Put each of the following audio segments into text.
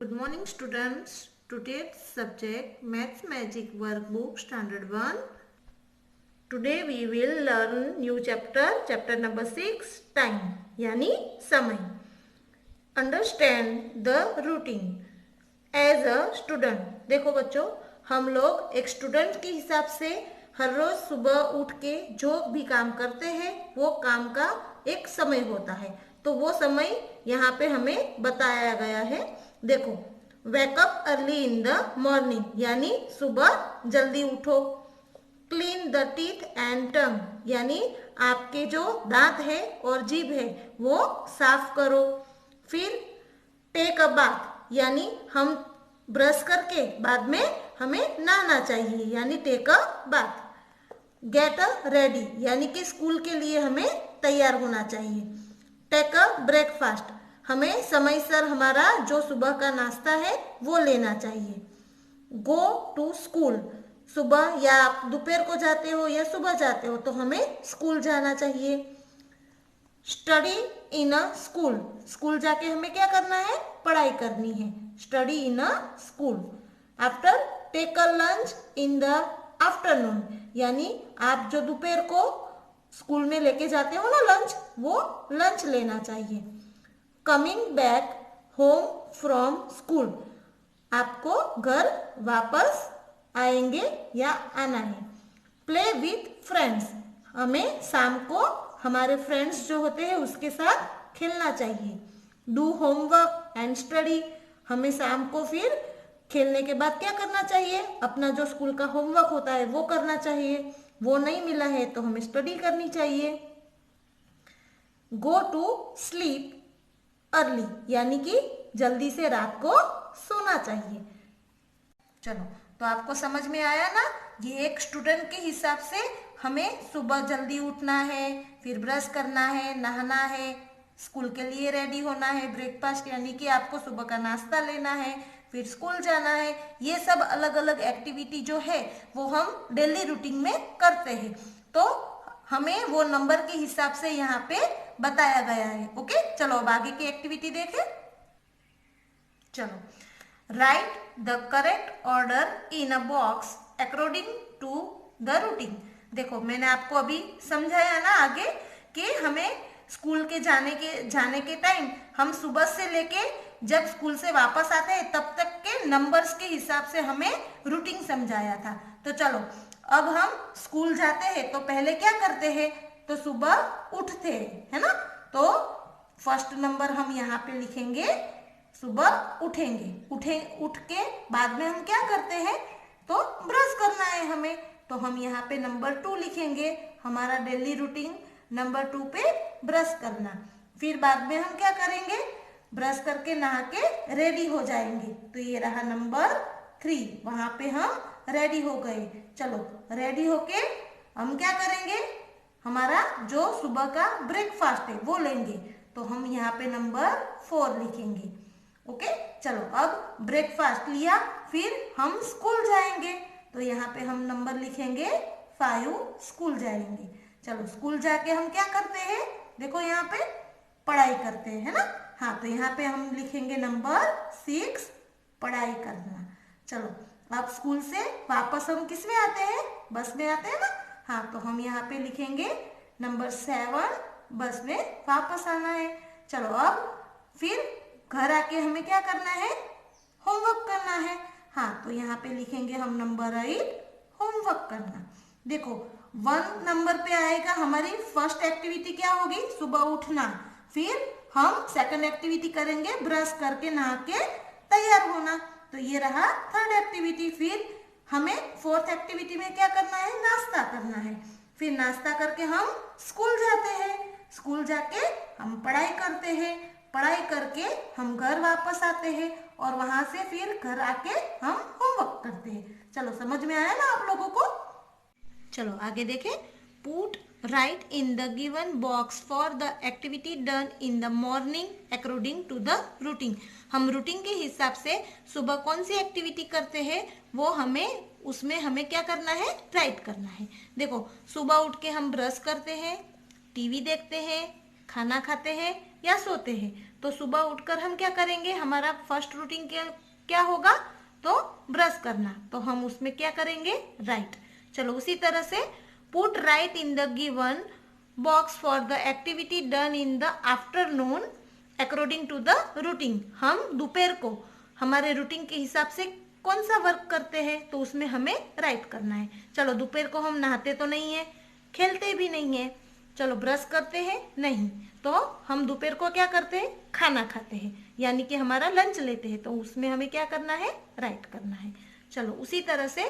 Good morning students. Today's subject Maths Magic Workbook Standard 1. Today we will learn new chapter number 6 Time यानी समय. Understand the routine. As a student, देखो बच्चों, हम लोग एक student के हिसाब से हर रोज सुबह उठ के जो भी काम करते हैं वो काम का एक समय होता है. तो वो समय यहाँ पे हमें बताया गया है. देखो, wake up early in the morning यानी सुबह जल्दी उठो. Clean the teeth and tongue यानी आपके जो दांत है और जीभ है वो साफ करो. फिर टेक अ बाथ यानी हम ब्रश करके बाद में हमें नहाना चाहिए यानी take a bath. Get a ready यानी कि स्कूल के लिए हमें तैयार होना चाहिए. टेक अ ब्रेकफास्ट हमें समय सर हमारा जो सुबह का नाश्ता है वो लेना चाहिए. गो टू स्कूल सुबह या आप दोपहर को जाते हो या सुबह जाते हो तो हमें स्कूल जाना चाहिए. Study in a school school जाके हमें क्या करना है, पढ़ाई करनी है. Study in a school. After take a lunch in the afternoon यानी आप जो दोपहर को स्कूल में लेके जाते हो ना लंच, वो लंच लेना चाहिए. Coming back home from school आपको घर वापस आएंगे या आना है. प्ले विथ फ्रेंड्स हमें शाम को हमारे फ्रेंड्स जो होते हैं उसके साथ खेलना चाहिए. डू होमवर्क एंड स्टडी हमें शाम को फिर खेलने के बाद क्या करना चाहिए, अपना जो स्कूल का होमवर्क होता है वो करना चाहिए. वो नहीं मिला है तो हमें स्टडी करनी चाहिए. गो टू स्लीप अर्ली यानी कि जल्दी से रात को सोना चाहिए. चलो, तो आपको समझ में आया ना. ये एक स्टूडेंट के हिसाब से हमें सुबह जल्दी उठना है, फिर ब्रश करना है, नहाना है, स्कूल के लिए रेडी होना है, ब्रेकफास्ट यानी कि आपको सुबह का नाश्ता लेना है, फिर स्कूल जाना है. ये सब अलग अलग एक्टिविटी जो है वो हम डेली रूटीन में करते हैं. तो हमें वो नंबर के हिसाब से यहाँ पे बताया गया है. ओके, चलो अब आगे की एक्टिविटी देखें. चलो, write the correct order in a box according to the routine. देखो, मैंने आपको अभी समझाया ना आगे कि हमें स्कूल के जाने के टाइम हम सुबह से लेके जब स्कूल से वापस आते हैं तब तक के नंबर्स के हिसाब से हमें रूटीन समझाया था. तो चलो, अब हम स्कूल जाते हैं तो पहले क्या करते हैं, तो सुबह उठते हैं, है ना. तो फर्स्ट नंबर हम यहाँ पे लिखेंगे, सुबह उठ के बाद में हम क्या करते हैं, तो ब्रश करना है हमें. तो हम यहाँ पे नंबर 2 लिखेंगे, हमारा डेली रूटीन नंबर 2 पे ब्रश करना. फिर बाद में हम क्या करेंगे, ब्रश करके नहा के रेडी हो जाएंगे. तो ये रहा नंबर 3, वहां पे हम रेडी हो गए. चलो, रेडी होके हम क्या करेंगे, हमारा जो सुबह का ब्रेकफास्ट है वो लेंगे. तो हम यहाँ पे नंबर 4 लिखेंगे. ओके, चलो अब ब्रेकफास्ट लिया, फिर हम स्कूल जाएंगे. तो यहाँ पे हम नंबर लिखेंगे 5, स्कूल जाएंगे. चलो, स्कूल जाके हम क्या करते हैं, देखो यहाँ पे पढ़ाई करते हैं, है ना. हाँ, तो यहाँ पे हम लिखेंगे नंबर 6, पढ़ाई करना. चलो, अब स्कूल से वापस हम किस में आते हैं, बस में आते हैं ना. हाँ, तो हम यहाँ पे लिखेंगे नंबर 7, बस में वापस आना है. चलो, अब फिर घर आके हमें क्या करना है, होमवर्क करना है. हाँ, तो यहाँ पे लिखेंगे हम नंबर 8, होमवर्क करना. देखो, 1 नंबर पे आएगा हमारी फर्स्ट एक्टिविटी क्या होगी, सुबह उठना. फिर हम सेकंड एक्टिविटी करेंगे ब्रश करके नहा के तैयार होना. तो ये रहा थर्ड एक्टिविटी. फिर हमें फोर्थ एक्टिविटी में क्या करना है, नाश्ता करना है. फिर नाश्ता करके हम स्कूल जाते हैं. स्कूल जाके हम पढ़ाई करते हैं. पढ़ाई करके हम घर वापस आते हैं और वहां से फिर घर आके हम होमवर्क करते हैं. चलो, समझ में आया ना आप लोगों को. चलो आगे देखें. Put right in the given box for the activity done in the morning according to the routine. हम रूटीन के हिसाब से सुबह कौन सी एक्टिविटी करते हैं वो उसमें हमें क्या करना है, राइट करना है. देखो, सुबह उठ के हम ब्रश करते हैं, टीवी देखते हैं, खाना खाते हैं या सोते हैं। तो सुबह उठकर हम क्या करेंगे, हमारा फर्स्ट रूटीन क्या होगा, तो ब्रश करना। तो हम उसमें क्या करेंगे, राइट। चलो उसी तरह से put right in the given box for the activity done in the afternoon according to the routine. हम दोपहर को हमारे रूटीन के हिसाब से कौन सा वर्क करते हैं, तो उसमें हमें राइट करना है। चलो दोपहर को हम नहाते तो नहीं है, खेलते भी नहीं है, चलो ब्रश करते हैं नहीं, तो हम दोपहर को क्या करते हैं, खाना खाते हैं, यानी कि हमारा लंच लेते हैं। तो उसमें हमें क्या करना है, राइट करना है। चलो उसी तरह से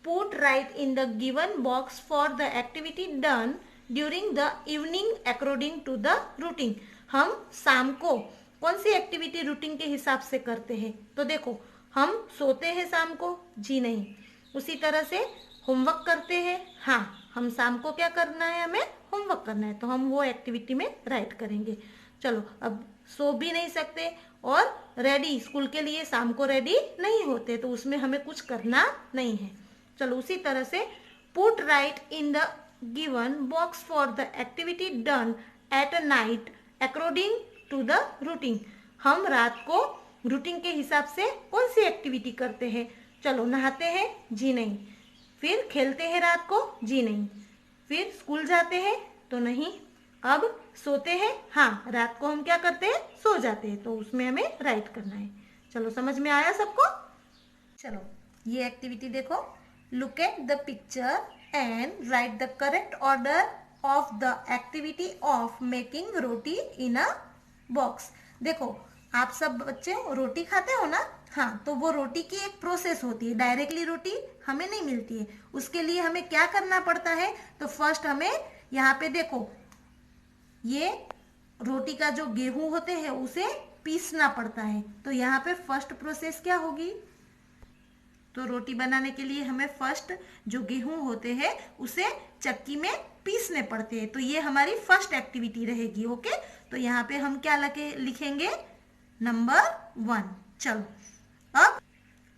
put right in the given box for the activity done during the evening according to the routine. हम शाम को कौन सी एक्टिविटी रूटीन के हिसाब से करते हैं, तो देखो हम सोते हैं शाम को, जी नहीं। उसी तरह से होमवर्क करते हैं, हाँ हम शाम को क्या करना है, हमें होमवर्क करना है, तो हम वो एक्टिविटी में राइट करेंगे। चलो अब सो भी नहीं सकते और रेडी स्कूल के लिए शाम को रेडी नहीं होते, तो उसमें हमें कुछ करना नहीं है। चलो उसी तरह से put right in the given box for the activity done at a night according to the routine. हम रात को रूटीन के हिसाब से कौन सी एक्टिविटी करते हैं, चलो नहाते हैं, जी नहीं। फिर खेलते हैं रात को, जी नहीं। फिर स्कूल जाते हैं, तो नहीं। अब सोते हैं, हाँ रात को हम क्या करते हैं, सो जाते हैं, तो उसमें हमें राइट करना है। चलो समझ में आया सबको। चलो ये एक्टिविटी देखो, look at the picture and right the correct order of the activity of making roti in a box. देखो आप सब बच्चे रोटी खाते हो ना, हाँ तो वो रोटी की एक प्रोसेस होती है, डायरेक्टली रोटी हमें नहीं मिलती है। उसके लिए हमें क्या करना पड़ता है, तो फर्स्ट हमें यहाँ पे देखो ये रोटी का जो गेहूं होते हैं उसे पीसना पड़ता है। तो यहाँ पे फर्स्ट प्रोसेस क्या होगी, तो रोटी बनाने के लिए हमें फर्स्ट जो गेहूं होते हैं उसे चक्की में पीसने पड़ते हैं। तो ये हमारी फर्स्ट एक्टिविटी रहेगी, ओके। तो यहाँ पे हम क्या लिखेंगे, नंबर 1। चलो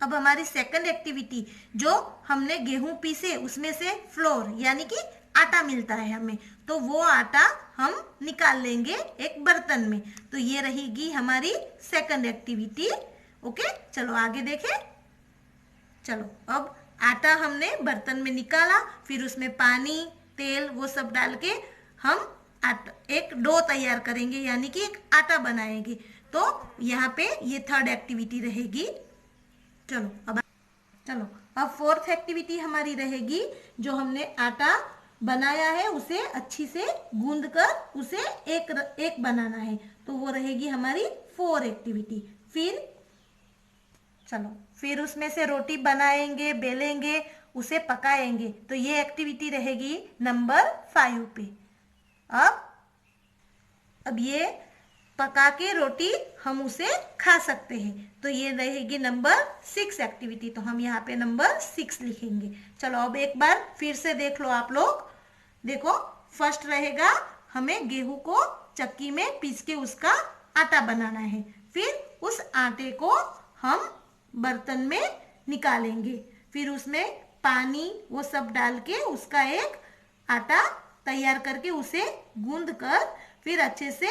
अब हमारी सेकंड एक्टिविटी, जो हमने गेहूं पीसे उसमें से फ्लोर यानी कि आटा मिलता है हमें, तो वो आटा हम निकाल लेंगे एक बर्तन में। तो ये रहेगी हमारी सेकंड एक्टिविटी, ओके। चलो आगे देखें। चलो अब आटा हमने बर्तन में निकाला, फिर उसमें पानी तेल वो सब डाल के हम एक डो तैयार करेंगे, यानी कि एक आटा बनाएंगे। तो यहाँ पे ये थर्ड एक्टिविटी रहेगी। चलो अब फोर्थ एक्टिविटी हमारी रहेगी, जो हमने आटा बनाया है उसे अच्छी से गूंद कर उसे एक बनाना है। तो वो रहेगी हमारी 4 एक्टिविटी। फिर उसमें से रोटी बनाएंगे, बेलेंगे, उसे पकाएंगे। तो ये एक्टिविटी रहेगी नंबर 5 पे। अब ये पका के रोटी हम उसे खा सकते हैं, तो ये रहेगी नंबर 6 एक्टिविटी। तो हम यहाँ पे नंबर 6 लिखेंगे। चलो अब एक बार फिर से देख लो आप लोग। देखो फर्स्ट रहेगा हमें गेहूं को चक्की में पीस के उसका आटा बनाना है। फिर उस आटे को हम बर्तन में निकालेंगे, फिर उसमें पानी वो सब डाल के उसका एक आटा तैयार करके उसे गूंद कर फिर अच्छे से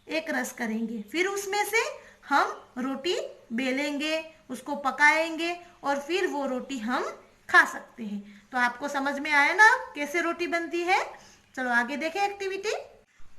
एक रस करेंगे। फिर उसमें से हम रोटी बेलेंगे, उसको पकाएंगे और फिर वो रोटी हम खा सकते हैं। तो आपको समझ में आया ना कैसे रोटी बनती है। चलो आगे देखें activity.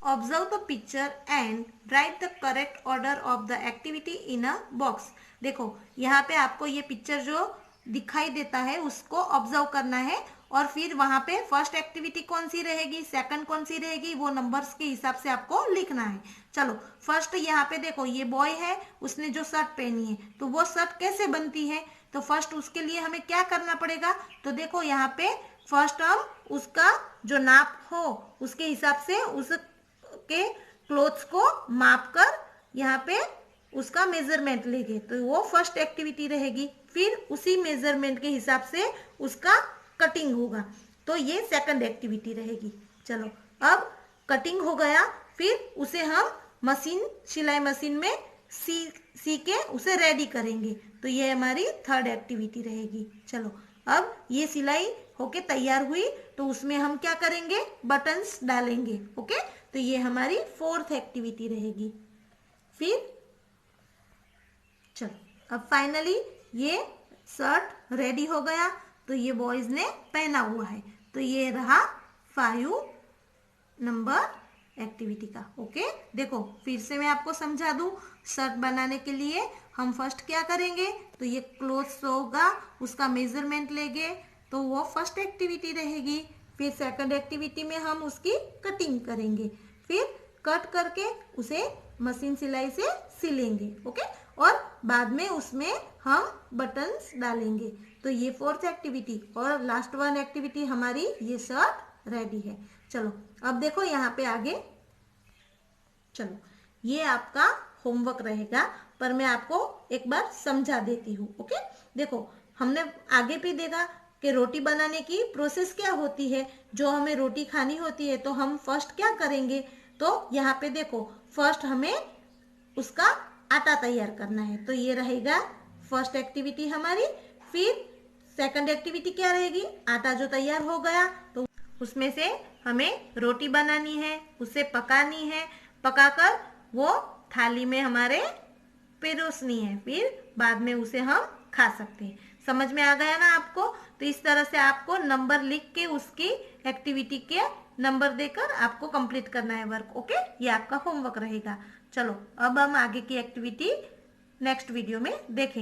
Observe the picture and right the correct order of the activity in a box. देखो यहाँ पे आपको ये पिक्चर जो दिखाई देता है उसको ऑब्जर्व करना है और फिर वहां पे फर्स्ट एक्टिविटी कौन सी रहेगी, सेकंड कौन सी रहेगी, वो नंबर्स के हिसाब से आपको लिखना है। चलो फर्स्ट यहाँ पे देखो ये बॉय है, उसने जो शर्ट पहनी है, तो वो शर्ट कैसे बनती है, तो फर्स्ट उसके लिए हमें क्या करना पड़ेगा, तो देखो यहाँ पे फर्स्ट हम उसका जो नाप हो उसके हिसाब से उसके क्लोथ्स को माप कर यहाँ पे उसका मेजरमेंट लेंगे, तो वो फर्स्ट एक्टिविटी रहेगी। फिर उसी मेजरमेंट के हिसाब से उसका कटिंग होगा, तो ये सेकंड एक्टिविटी रहेगी। चलो अब कटिंग हो गया, फिर उसे हम सिलाई मशीन में सी के उसे रेडी करेंगे, तो ये हमारी थर्ड एक्टिविटी रहेगी। चलो अब ये सिलाई होके तैयार हुई तो उसमें हम क्या करेंगे, बटन्स डालेंगे। ओके, तो ये हमारी 4th एक्टिविटी रहेगी। फिर चलो, अब फाइनली ये शर्ट रेडी हो गया, तो ये बॉयज ने पहना हुआ है, तो ये रहा 5 नंबर एक्टिविटी का। ओके, देखो फिर से मैं आपको समझा दूं, शर्ट बनाने के लिए हम फर्स्ट क्या करेंगे, तो ये क्लोथ्स होगा, उसका मेजरमेंट लेंगे, तो वो फर्स्ट एक्टिविटी रहेगी। फिर सेकंड एक्टिविटी में हम उसकी कटिंग करेंगे, फिर कट करके उसे मशीन सिलाई से सिलेंगे। ओके, और बाद में उसमें हम बटन्स डालेंगे। तो ये 4th एक्टिविटी और लास्ट वन एक्टिविटी हमारी ये शर्ट रेडी है। चलो अब देखो यहाँ पे आगे, चलो ये आपका होमवर्क रहेगा, पर मैं आपको एक बार समझा देती हूँ। ओके, देखो हमने आगे भी देखा कि रोटी बनाने की प्रोसेस क्या होती है। जो हमें रोटी खानी होती है तो हम फर्स्ट क्या करेंगे, तो यहाँ पे देखो फर्स्ट हमें उसका आटा तैयार करना है, तो ये रहेगा फर्स्ट एक्टिविटी हमारी। फिर सेकंड एक्टिविटी क्या रहेगी, आटा जो तैयार हो गया तो उसमें से हमें रोटी बनानी है, उसे पकानी है, पकाकर वो थाली में हमारे परोसनी है, फिर बाद में उसे हम खा सकते हैं। समझ में आ गया ना आपको? तो इस तरह से आपको नंबर लिख के उसकी एक्टिविटी के नंबर देकर आपको कंप्लीट करना है वर्क। ओके, ये आपका होमवर्क रहेगा। चलो अब हम आगे की एक्टिविटी नेक्स्ट वीडियो में देखेंगे।